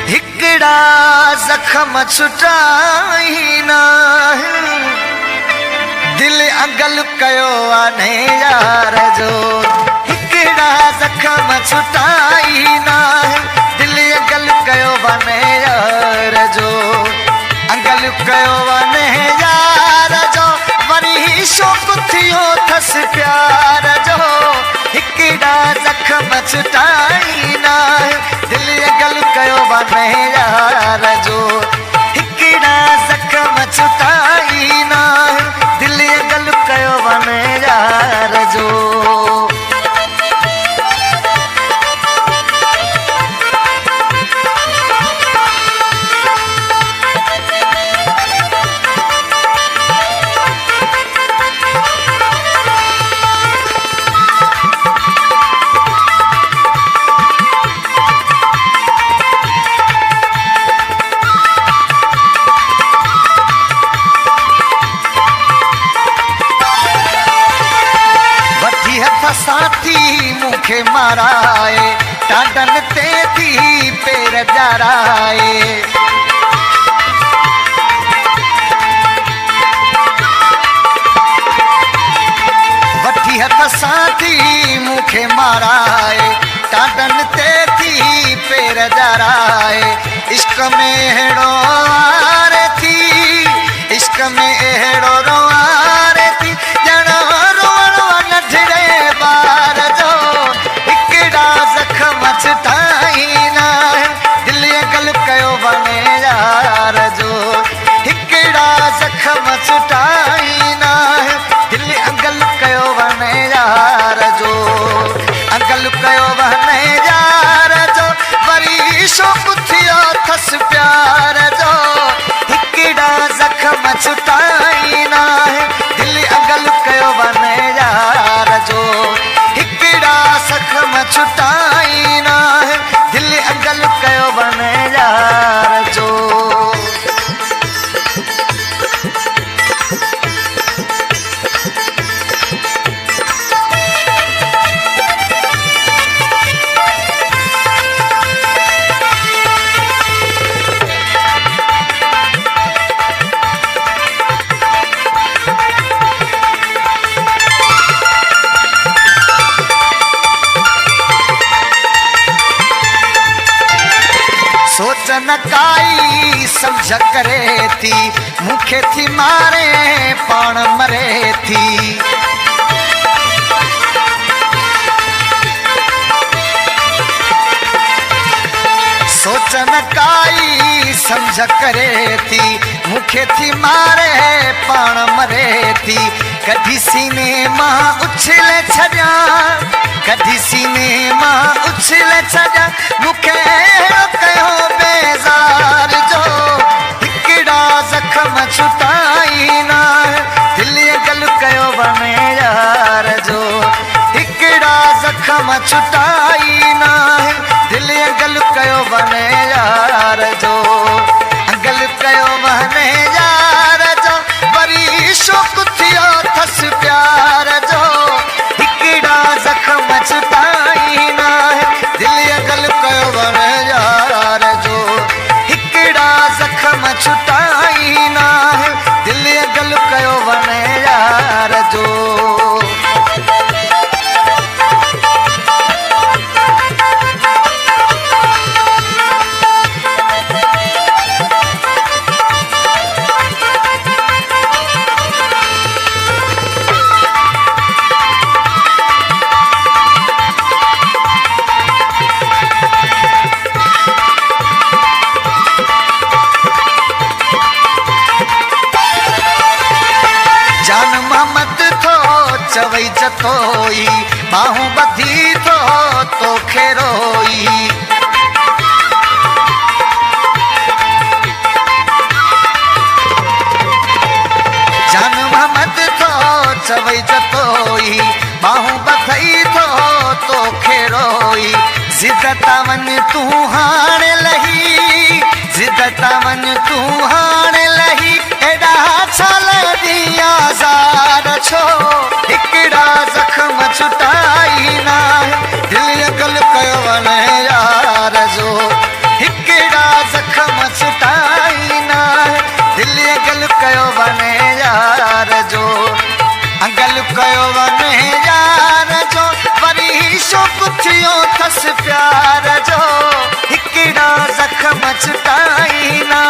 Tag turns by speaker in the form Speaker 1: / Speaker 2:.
Speaker 1: हिकड़ा जख्म छुटाई ना दिल अगल कयो आने यार जो हिकड़ा जख्म छुटाई ना दिल अगल कयो आने यार जो अगल कयो आने यार जो वरी शौक थियो थस प्यार जो हिकड़ा जख्म छुटाई ना दिल अगल कयो आने यार जो हिकड़ा जख्म छुटाई ना दिल अगल कयो आने यार जो साथी मुखे माराए टाडन ते थी पेर जराए वठी हथ साथी मुखे माराए टाडन ते थी पेर जराए इश्क में हेड़ो आरे थी इश्क में हेड़ो रोआरे थी ॼणो रोअणो नढड़े बार जो हिकड़ा जख्म छुटाई ना दिल अगल कयो वने यार जो हिकड़ा जख्म छुटाई ना दिल अगल कयो वने यार जो अगल कयो वने यार जो वरी शौक थियो थस प्यार जो हिकड़ा जख्म छुटाई ना दिल अगल कयो वने यार जो हिकड़ा जख्म छुटाई ना दिल अगल कयो वने यार जो सोचन काई समझ करे थी मुखे थी मारे पाण मरे थी सोचन काई समझ करे थी मुखे थी मारे पाण मरे थी कभी सीने मां उछले छजा कभी सीने मां उछले छजा मुखे कयो बेजार जो हिकड़ा जख्म छुटाई ना दिल अगल कयो वने यार जो हिकड़ा जख्म छुटाई ना दिल अगल कयो वने यार जो अगल कयो वने यार जो वरी शौक थियो थस प्यार जो हिकड़ा जख्म छुटाई ना दिल अगल कयो वने यार जो हिकड़ा जख्म छुटाई ना दिल अगल कयो वने यार जो चवई जतोई बाहूं बधी थो तोखे रोई जान मोहम्मद थो चवई जतोई बाहूं बधी थो तोखे रोई जिदता वन तू हाणे लही जिदता वन तू हाणे लही एडा छल दिया ज़ार छो हिकड़ा जख्म छुटाई ना दिल अगल कयो वने यार जो हिकड़ा दिल कयो वने यार जो वरी शौक़ थियो थस प्यार जो हिकड़ा जख्म छुटाई ना